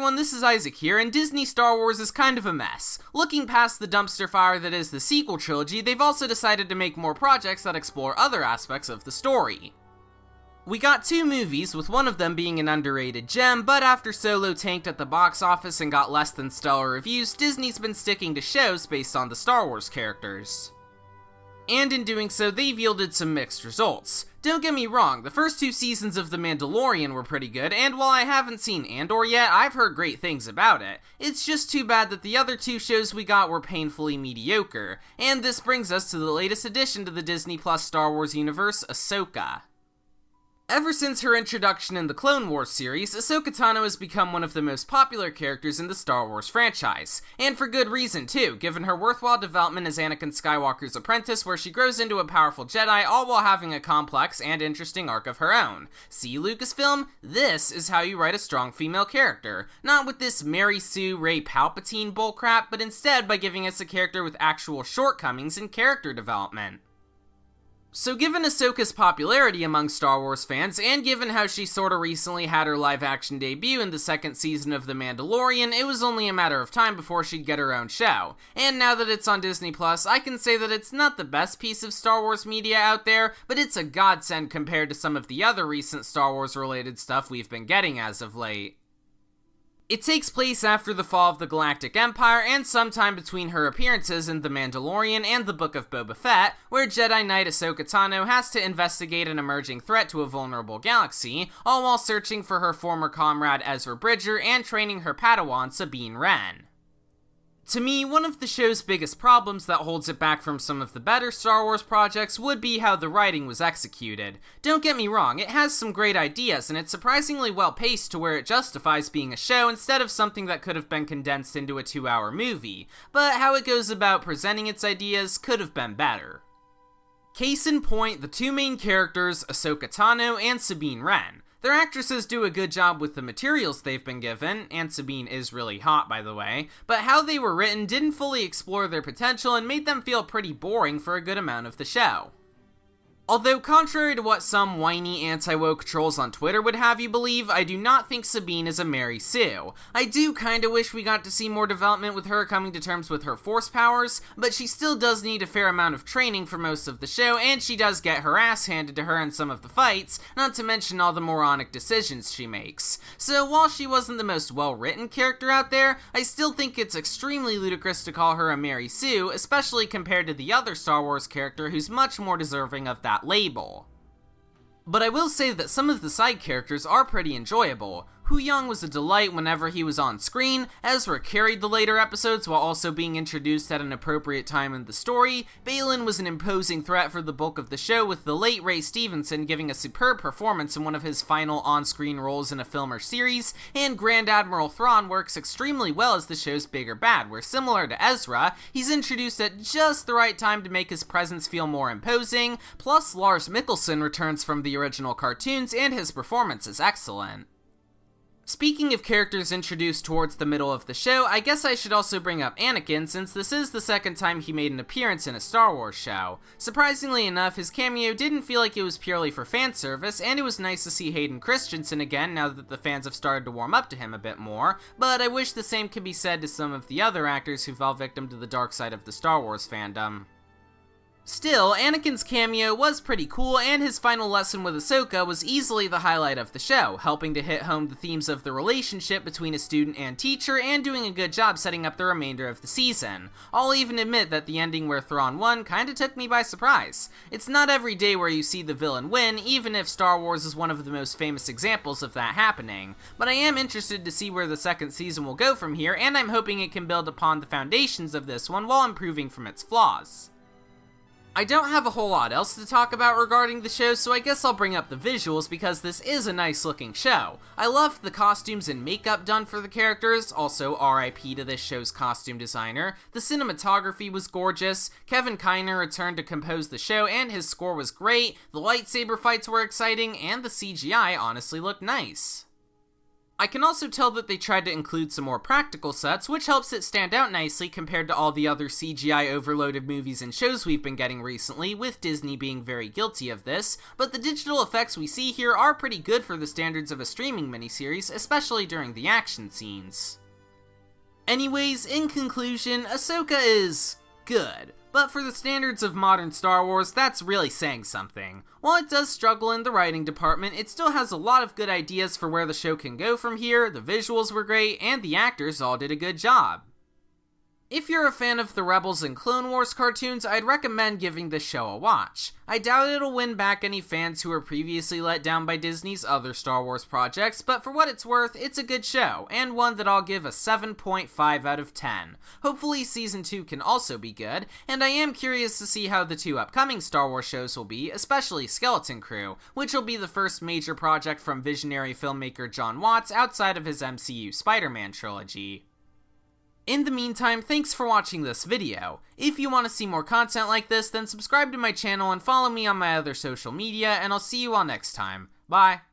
everyone, this is Isaac here, and Disney Star Wars is kind of a mess. Looking past the dumpster fire that is the sequel trilogy, they've also decided to make more projects that explore other aspects of the story. We got 2 movies, with one of them being an underrated gem, but after Solo tanked at the box office and got less than stellar reviews, Disney's been sticking to shows based on the Star Wars characters. And in doing so, they've yielded some mixed results. Don't get me wrong, the first 2 seasons of The Mandalorian were pretty good, and while I haven't seen Andor yet, I've heard great things about it. It's just too bad that the other 2 shows we got were painfully mediocre. And this brings us to the latest addition to the Disney Plus Star Wars universe, Ahsoka. Ever since her introduction in the Clone Wars series, Ahsoka Tano has become one of the most popular characters in the Star Wars franchise. And for good reason too, given her worthwhile development as Anakin Skywalker's apprentice, where she grows into a powerful Jedi, all while having a complex and interesting arc of her own. See, Lucasfilm? This is how you write a strong female character. Not with this Mary Sue, Rey Palpatine bullcrap, but instead by giving us a character with actual shortcomings in character development. So given Ahsoka's popularity among Star Wars fans, and given how she sorta recently had her live-action debut in the 2nd season of The Mandalorian, it was only a matter of time before she'd get her own show. And now that it's on Disney Plus, I can say that it's not the best piece of Star Wars media out there, but it's a godsend compared to some of the other recent Star Wars-related stuff we've been getting as of late. It takes place after the fall of the Galactic Empire and sometime between her appearances in The Mandalorian and the Book of Boba Fett, where Jedi Knight Ahsoka Tano has to investigate an emerging threat to a vulnerable galaxy, all while searching for her former comrade Ezra Bridger and training her Padawan Sabine Wren. To me, one of the show's biggest problems that holds it back from some of the better Star Wars projects would be how the writing was executed. Don't get me wrong, it has some great ideas, and it's surprisingly well paced to where it justifies being a show instead of something that could have been condensed into a 2-hour movie, but how it goes about presenting its ideas could have been better. Case in point, the 2 main characters, Ahsoka Tano and Sabine Wren. Their actresses do a good job with the materials they've been given, and Sabine is really hot by the way, but how they were written didn't fully explore their potential and made them feel pretty boring for a good amount of the show. Although, contrary to what some whiny anti-woke trolls on Twitter would have you believe, I do not think Sabine is a Mary Sue. I do kinda wish we got to see more development with her coming to terms with her force powers, but she still does need a fair amount of training for most of the show, and she does get her ass handed to her in some of the fights, not to mention all the moronic decisions she makes. So while she wasn't the most well-written character out there, I still think it's extremely ludicrous to call her a Mary Sue, especially compared to the other Star Wars character who's much more deserving of that label. But I will say that some of the side characters are pretty enjoyable. Hu Yang was a delight whenever he was on screen, Ezra carried the later episodes while also being introduced at an appropriate time in the story, Baylan was an imposing threat for the bulk of the show, with the late Ray Stevenson giving a superb performance in one of his final on-screen roles in a film or series, and Grand Admiral Thrawn works extremely well as the show's bigger bad, where similar to Ezra, he's introduced at just the right time to make his presence feel more imposing, plus Lars Mikkelsen returns from the original cartoons and his performance is excellent. Speaking of characters introduced towards the middle of the show, I guess I should also bring up Anakin, since this is the 2nd time he made an appearance in a Star Wars show. Surprisingly enough, his cameo didn't feel like it was purely for fan service, and it was nice to see Hayden Christensen again now that the fans have started to warm up to him a bit more, but I wish the same could be said to some of the other actors who fell victim to the dark side of the Star Wars fandom. Still, Anakin's cameo was pretty cool, and his final lesson with Ahsoka was easily the highlight of the show, helping to hit home the themes of the relationship between a student and teacher, and doing a good job setting up the remainder of the season. I'll even admit that the ending where Thrawn won kinda took me by surprise. It's not every day where you see the villain win, even if Star Wars is one of the most famous examples of that happening, but I am interested to see where the 2nd season will go from here, and I'm hoping it can build upon the foundations of this one while improving from its flaws. I don't have a whole lot else to talk about regarding the show, so I guess I'll bring up the visuals because this is a nice looking show. I loved the costumes and makeup done for the characters, also RIP to this show's costume designer. The cinematography was gorgeous, Kevin Kiner returned to compose the show and his score was great, the lightsaber fights were exciting, and the CGI honestly looked nice. I can also tell that they tried to include some more practical sets, which helps it stand out nicely compared to all the other CGI overloaded movies and shows we've been getting recently, with Disney being very guilty of this, but the digital effects we see here are pretty good for the standards of a streaming miniseries, especially during the action scenes. Anyways, in conclusion, Ahsoka is good. But for the standards of modern Star Wars, that's really saying something. While it does struggle in the writing department, it still has a lot of good ideas for where the show can go from here, the visuals were great, and the actors all did a good job. If you're a fan of the Rebels and Clone Wars cartoons, I'd recommend giving this show a watch. I doubt it'll win back any fans who were previously let down by Disney's other Star Wars projects, but for what it's worth, it's a good show, and one that I'll give a 7.5 out of 10. Hopefully Season 2 can also be good, and I am curious to see how the 2 upcoming Star Wars shows will be, especially Skeleton Crew, which will be the first major project from visionary filmmaker Jon Watts outside of his MCU Spider-Man trilogy. In the meantime, thanks for watching this video. If you want to see more content like this, then subscribe to my channel and follow me on my other social media, and I'll see you all next time. Bye!